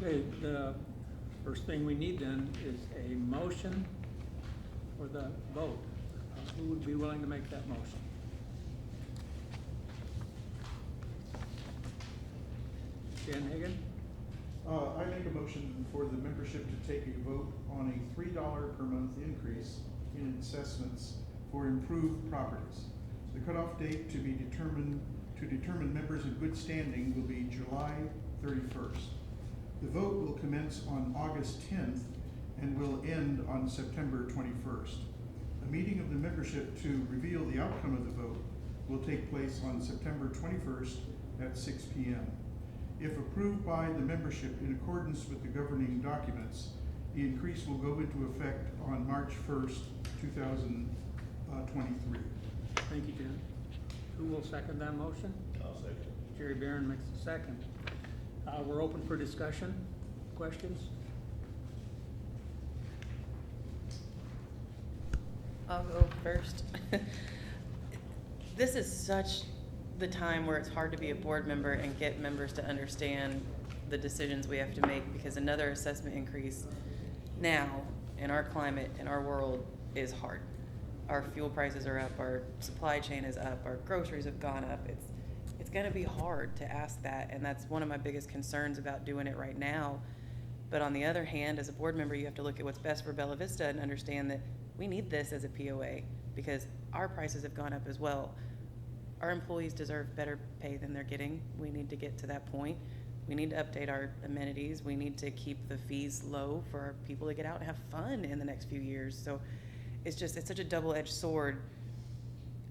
Okay, the first thing we need then is a motion for the vote. Who would be willing to make that motion? Dan Hagan? I make a motion for the membership to take a vote on a $3 per month increase in assessments for improved properties. The cutoff date to determine members in good standing will be July 31st. The vote will commence on August 10th and will end on September 21st. A meeting of the membership to reveal the outcome of the vote will take place on September 21st at 6 p.m. If approved by the membership in accordance with the governing documents, the increase will go into effect on March 1st, 2023. Thank you, Jen. Who will second that motion? I'll second. Jerry Barron makes the second. We're open for discussion, questions? I'll go first. This is such the time where it's hard to be a board member and get members to understand the decisions we have to make, because another assessment increase now in our climate, in our world, is hard. Our fuel prices are up, our supply chain is up, our groceries have gone up. It's gonna be hard to ask that, and that's one of my biggest concerns about doing it right now. But on the other hand, as a board member, you have to look at what's best for Bella Vista and understand that we need this as a POA, because our prices have gone up as well. Our employees deserve better pay than they're getting. We need to get to that point. We need to update our amenities. We need to keep the fees low for our people to get out and have fun in the next few years. So it's such a double-edged sword.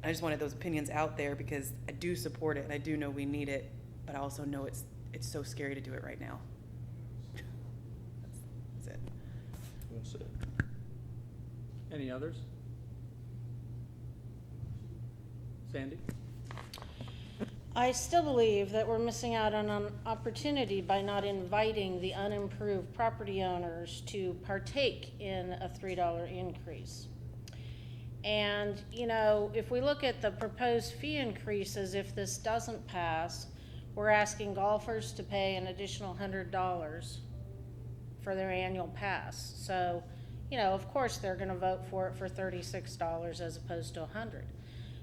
I just wanted those opinions out there because I do support it and I do know we need it, but I also know it's so scary to do it right now. That's it. That's it. Any others? Sandy? I still believe that we're missing out on an opportunity by not inviting the unimproved property owners to partake in a $3 increase. And, you know, if we look at the proposed fee increases, if this doesn't pass, we're asking golfers to pay an additional $100 for their annual pass. So, you know, of course they're gonna vote for it for $36 as opposed to $100.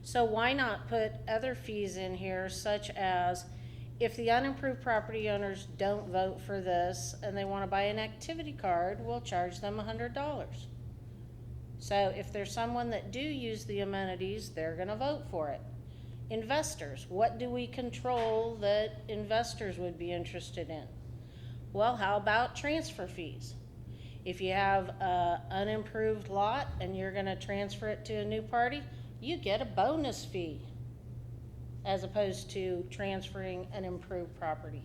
So why not put other fees in here, such as if the unimproved property owners don't vote for this and they want to buy an activity card, we'll charge them $100. So if there's someone that do use the amenities, they're going to vote for it. Investors, what do we control that investors would be interested in? Well, how about transfer fees? If you have an unimproved lot and you're going to transfer it to a new party, you get a bonus fee as opposed to transferring an improved property.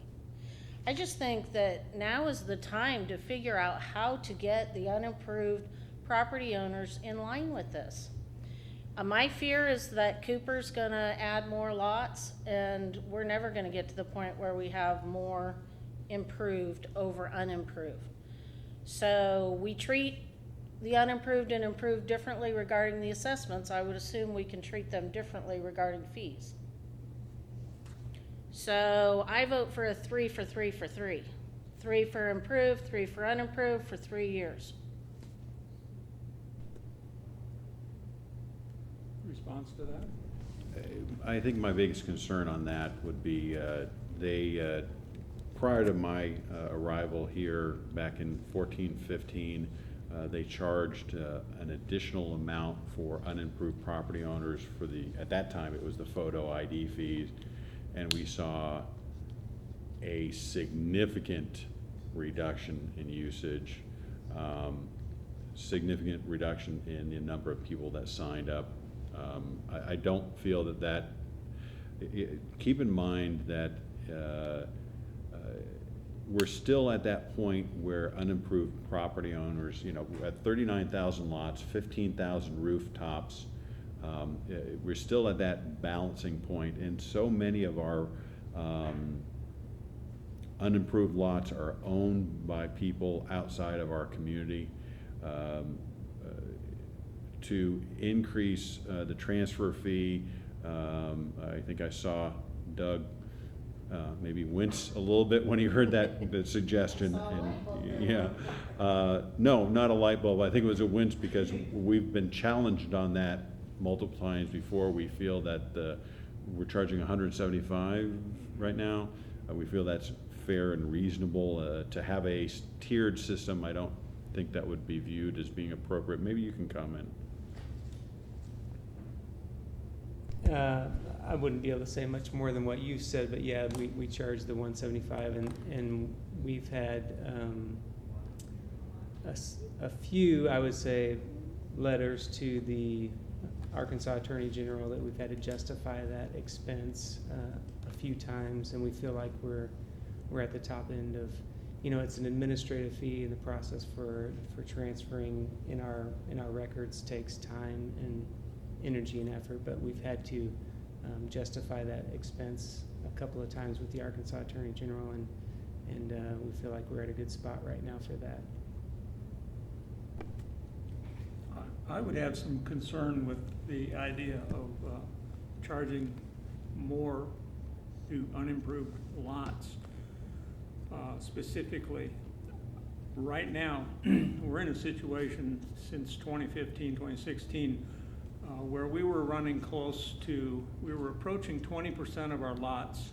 I just think that now is the time to figure out how to get the unimproved property owners in line with this. My fear is that Cooper's gonna add more lots and we're never gonna get to the point where we have more improved over unimproved. So we treat the unimproved and improved differently regarding the assessments. I would assume we can treat them differently regarding fees. So I vote for a 3 for 3 for 3. 3 for improved, 3 for unimproved for 3 years. Response to that? I think my biggest concern on that would be prior to my arrival here back in 14-15, they charged an additional amount for unimproved property owners for at that time it was the photo ID fees, and we saw a significant reduction in usage, significant reduction in the number of people that signed up. I don't feel that keep in mind that we're still at that point where unimproved property owners, you know, at 39,000 lots, 15,000 rooftops, we're still at that balancing point, and so many of our unimproved lots are owned by people outside of our community. To increase the transfer fee, I think I saw Doug maybe wince a little bit when he heard that suggestion. And yeah, no, not a light bulb. I think it was a wince because we've been challenged on that multiple times before. We feel that we're charging 175 right now. We feel that's fair and reasonable. To have a tiered system, I don't think that would be viewed as being appropriate. Maybe you can comment. I wouldn't be able to say much more than what you said, but yeah, we charge the 175, and we've had a few, I would say, letters to the Arkansas Attorney General that we've had to justify that expense a few times, and we feel like we're at the top end of, it's an administrative fee, and the process for transferring in our records takes time and energy and effort, but we've had to justify that expense a couple of times with the Arkansas Attorney General, and we feel like we're at a good spot right now for that. I would have some concern with the idea of charging more to unimproved lots. Specifically, right now, we're in a situation since 2015, 2016, where we were running we were approaching 20% of our lots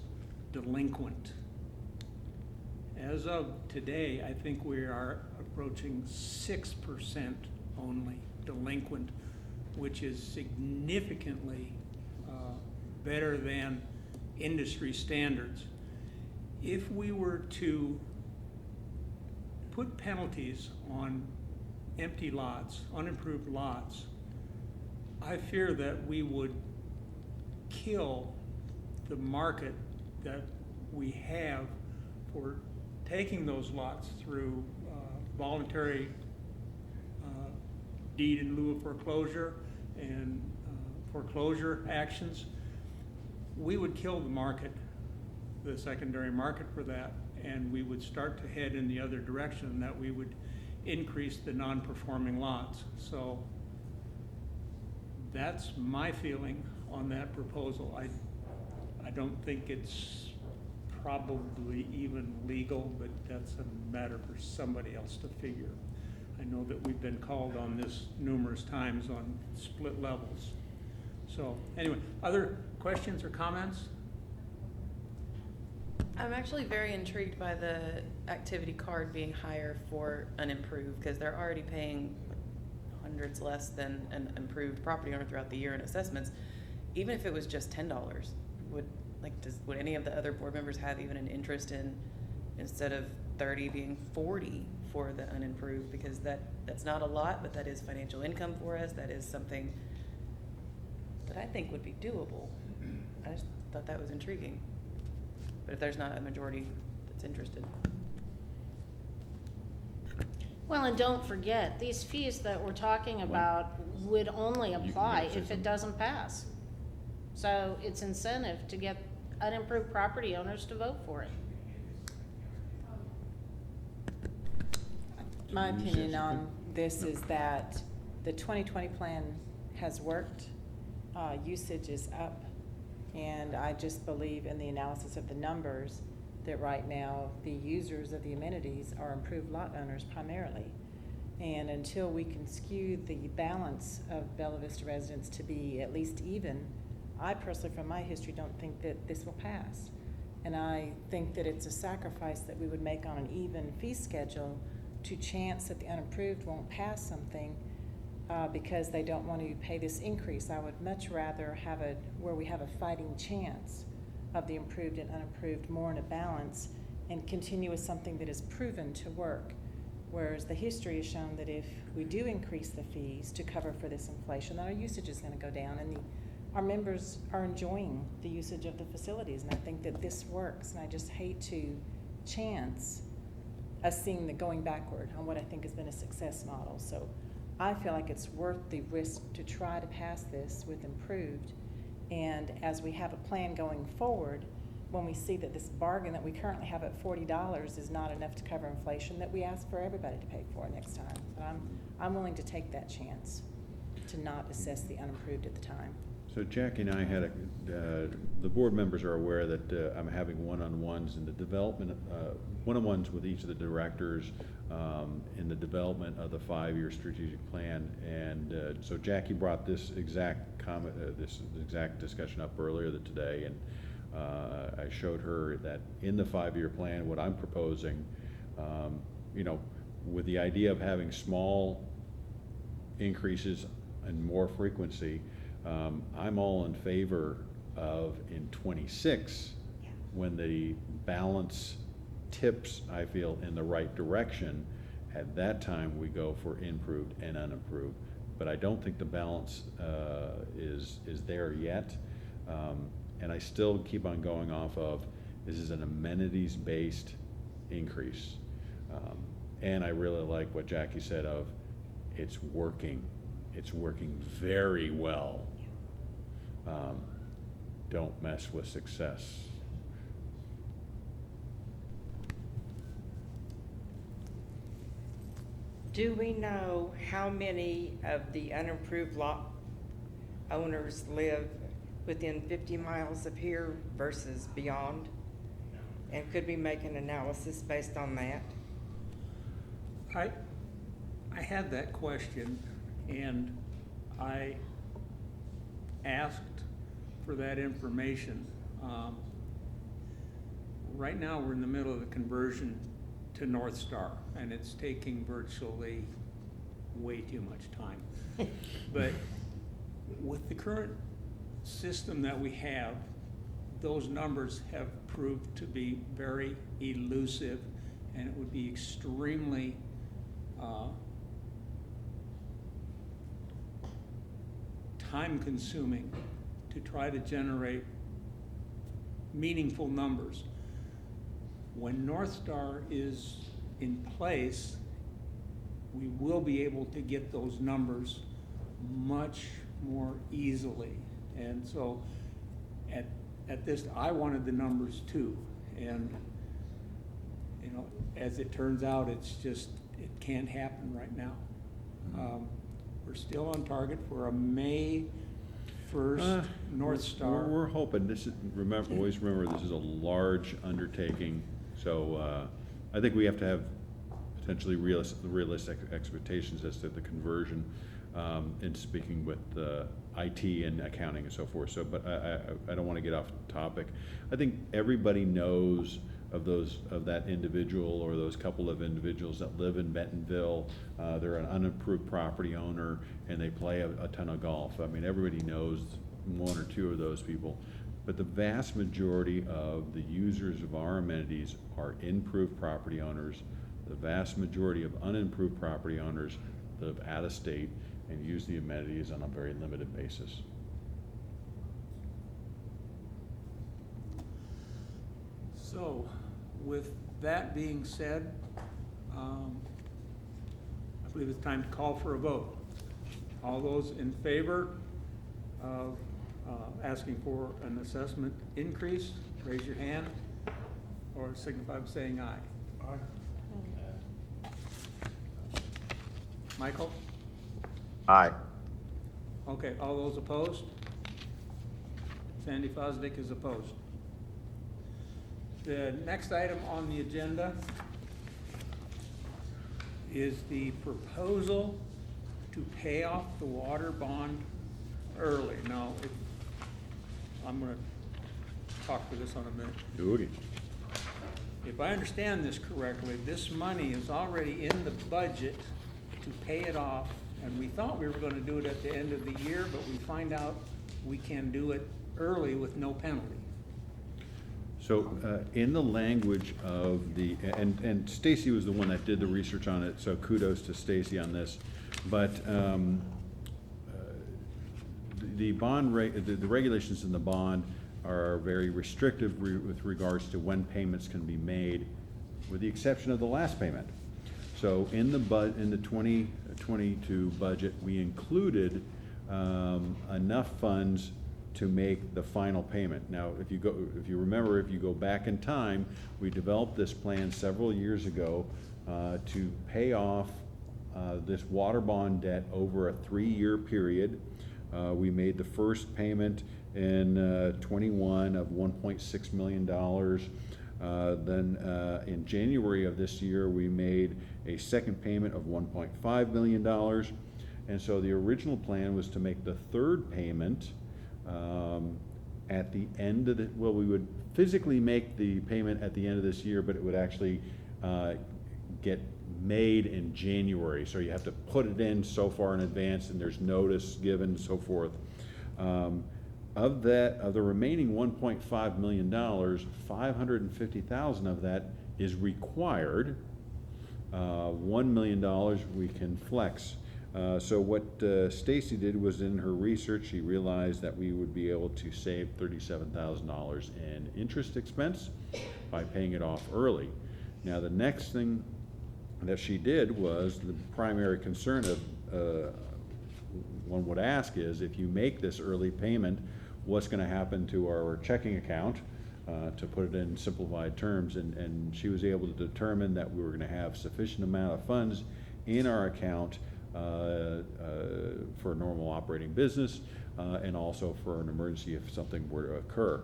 delinquent. As of today, I think we are approaching 6% only delinquent, which is significantly better than industry standards. If we were to put penalties on empty lots, unimproved lots, I fear that we would kill the market that we have for taking those lots through voluntary deed in lieu of foreclosure and foreclosure actions. We would kill the market, the secondary market for that, and we would start to head in the other direction, that we would increase the non-performing lots. So that's my feeling on that proposal. I don't think it's probably even legal, but that's a matter for somebody else to figure. I know that we've been called on this numerous times on split levels. So anyway, other questions or comments? I'm actually very intrigued by the activity card being higher for unimproved, because they're already paying hundreds less than an improved property owner throughout the year in assessments. Even if it was just $10, would any of the other board members have even an interest in, instead of 30 being 40 for the unimproved? Because that's not a lot, but that is financial income for us. That is something that I think would be doable. I just thought that was intriguing. But if there's not a majority that's interested. Well, and don't forget, these fees that we're talking about would only apply if it doesn't pass. So it's incentive to get unimproved property owners to vote for it. My opinion on this is that the 2020 plan has worked, usage is up, and I just believe in the analysis of the numbers that right now the users of the amenities are improved lot owners primarily. And until we can skew the balance of Bella Vista residents to be at least even, I personally, from my history, don't think that this will pass. And I think that it's a sacrifice that we would make on an even fee schedule to chance that the unimproved won't pass something because they don't want to pay this increase. I would much rather have where we have a fighting chance of the improved and unimproved more in a balance, and continue with something that is proven to work. Whereas the history has shown that if we do increase the fees to cover for this inflation, then our usage is going to go down, and our members are enjoying the usage of the facilities. And I think that this works, and I just hate to chance us seeing the going backward on what I think has been a success model. So I feel like it's worth the risk to try to pass this with improved. And as we have a plan going forward, when we see that this bargain that we currently have at $40 is not enough to cover inflation, that we ask for everybody to pay for next time. But I'm willing to take that chance to not assess the unimproved at the time. So Jackie and I had the board members are aware that I'm having one-on-ones in the development, one-on-ones with each of the directors in the development of the 5-year strategic plan. And so Jackie brought this exact comment, this exact discussion up earlier today, and I showed her that in the 5-year plan, what I'm proposing, you know, with the idea of having small increases and more frequency, I'm all in favor of in 26, when the balance tips, I feel, in the right direction, at that time we go for improved and unimproved. But I don't think the balance is there yet. And I still keep on going off of, this is an amenities-based increase. And I really like what Jackie said of, it's working very well. Don't mess with success. Do we know how many of the unimproved lot owners live within 50 miles of here versus beyond? And could we make an analysis based on that? I had that question, and I asked for that information. Right now, we're in the middle of the conversion to North Star, and it's taking virtually way too much time. But with the current system that we have, those numbers have proved to be very elusive, and it would be extremely time-consuming to try to generate meaningful numbers. When North Star is in place, we will be able to get those numbers much more easily. And so at this, I wanted the numbers too. And you know, as it turns out, it's just, it can't happen right now. We're still on target for a May 1st North Star. We're hoping, this is, always remember, this is a large undertaking. So I think we have to have potentially realistic expectations as to the conversion in speaking with IT and accounting and so forth. So, but I don't want to get off topic. I think everybody knows of that individual or those couple of individuals that live in Bentonville. They're an unimproved property owner and they play a ton of golf. I mean, everybody knows one or two of those people. But the vast majority of the users of our amenities are improved property owners. The vast majority of unimproved property owners live out of state and use the amenities on a very limited basis. So, with that being said, I believe it's time to call for a vote. All those in favor of asking for an assessment increase, raise your hand or signify by saying aye. Aye. Michael? Aye. Okay, all those opposed? Sandy Fosdick is opposed. The next item on the agenda is the proposal to pay off the water bond early. Now, I'm gonna talk for this on a minute. Oogie. If I understand this correctly, this money is already in the budget to pay it off, and we thought we were gonna do it at the end of the year, but we find out we can do it early with no penalty. So in the language of the, and Stacy was the one that did the research on it, so kudos to Stacy on this. But the bond rate, the regulations in the bond are very restrictive with regards to when payments can be made, with the exception of the last payment. So in the 2022 budget, we included enough funds to make the final payment. Now, if you go back in time, we developed this plan several years ago to pay off this water bond debt over a 3-year period. We made the first payment in 21 of $1.6 million. Then in January of this year, we made a second payment of $1.5 million. And so the original plan was to make the third payment at the end of well, we would physically make the payment at the end of this year, but it would actually get made in January. So you have to put it in so far in advance, and there's notice given, so forth. Of the remaining $1.5 million, $550,000 of that is required. $1 million we can flex. So what Stacy did was, in her research, she realized that we would be able to save $37,000 in interest expense by paying it off early. Now, the next thing that she did was, the primary concern of one would ask is, if you make this early payment, what's going to happen to our checking account, to put it in simplified terms. And she was able to determine that we were going to have sufficient amount of funds in our account for normal operating business, and also for an emergency if something were to occur.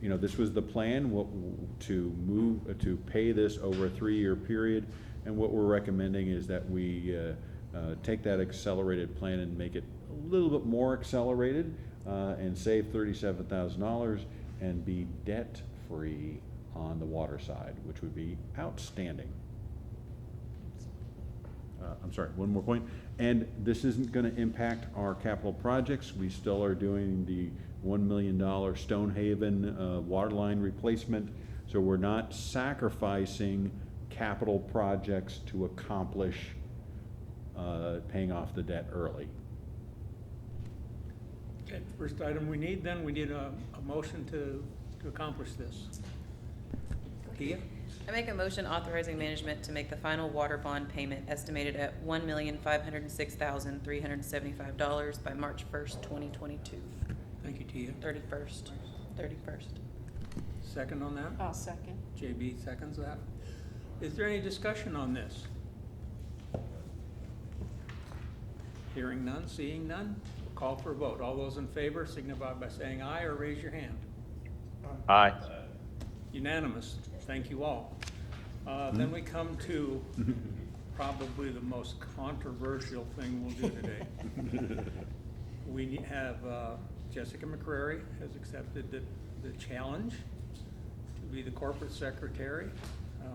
You know, this was the plan, to pay this over a 3-year period, and what we're recommending is that we take that accelerated plan and make it a little bit more accelerated, and save $37,000 and be debt-free on the water side, which would be outstanding. I'm sorry, one more point. And this isn't going to impact our capital projects. We still are doing the $1 million Stonehaven water line replacement. So we're not sacrificing capital projects to accomplish paying off the debt early. Okay, first item we need a motion to accomplish this. Tia? I make a motion authorizing management to make the final water bond payment estimated at $1,506,375 by March 1st, 2022. Thank you, Tia. 31st. Second on that? I'll second. JB seconds that. Is there any discussion on this? Hearing none, seeing none, call for a vote. All those in favor signify by saying aye or raise your hand. Aye. Unanimous. Thank you all. Then we come to probably the most controversial thing we'll do today. We have Jessica McCrary has accepted the challenge to be the corporate secretary.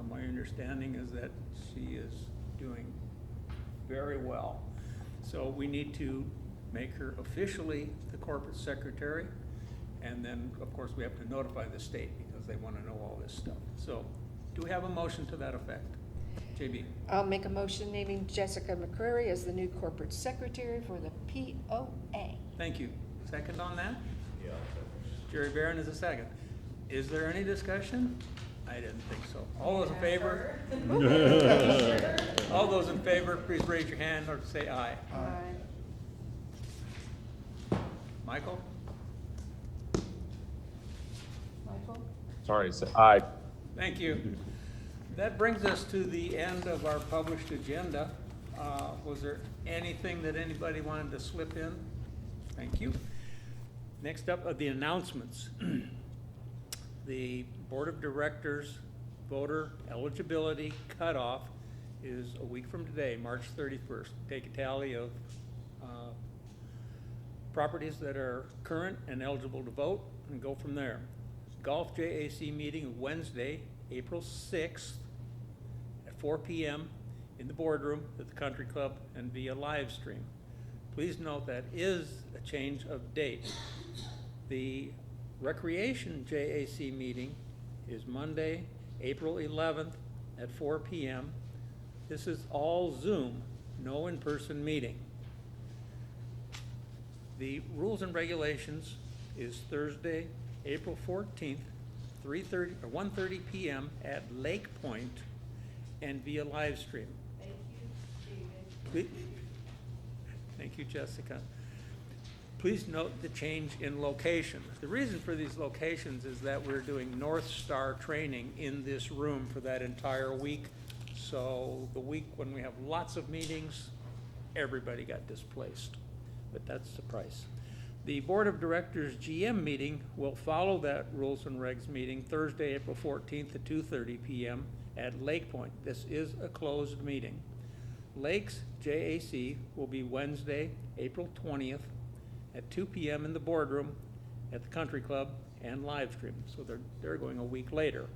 My understanding is that she is doing very well. So we need to make her officially the corporate secretary. And then, of course, we have to notify the state because they want to know all this stuff. So do we have a motion to that effect? JB? I'll make a motion naming Jessica McCrary as the new corporate secretary for the POA. Thank you. Second on that? Yeah. Jerry Barron is a second. Is there any discussion? I didn't think so. All those in favor? All those in favor, please raise your hand or say aye. Aye. Michael? Michael? Sorry, say aye. Thank you. That brings us to the end of our published agenda. Was there anything that anybody wanted to slip in? Thank you. Next up are the announcements. The Board of Directors voter eligibility cutoff is a week from today, March 31st. Take a tally of properties that are current and eligible to vote and go from there. Golf JAC meeting Wednesday, April 6th at 4 p.m. in the boardroom at the Country Club and via live stream. Please note that is a change of date. The Recreation JAC meeting is Monday, April 11th at 4 p.m. This is all Zoom, no in-person meeting. The rules and regulations is Thursday, April 14th, 1:30 p.m. at Lake Point and via live stream. Thank you, Jessica. Please note the change in location. The reason for these locations is that we're doing North Star training in this room for that entire week. So the week when we have lots of meetings, everybody got displaced, but that's the price. The Board of Directors GM meeting will follow that Rules and Regs meeting Thursday, April 14th at 2:30 p.m. at Lake Point. This is a closed meeting. Lakes JAC will be Wednesday, April 20th at 2 p.m. in the boardroom at the Country Club and live stream. So they're going a week later.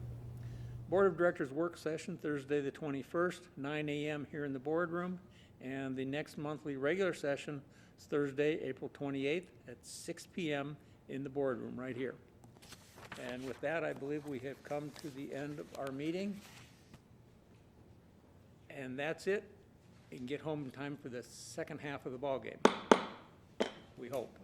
Board of Directors work session Thursday the 21st, 9 a.m. here in the boardroom. And the next monthly regular session is Thursday, April 28th at 6 p.m. in the boardroom right here. And with that, I believe we have come to the end of our meeting. And that's it. You can get home in time for the second half of the ballgame. We hope.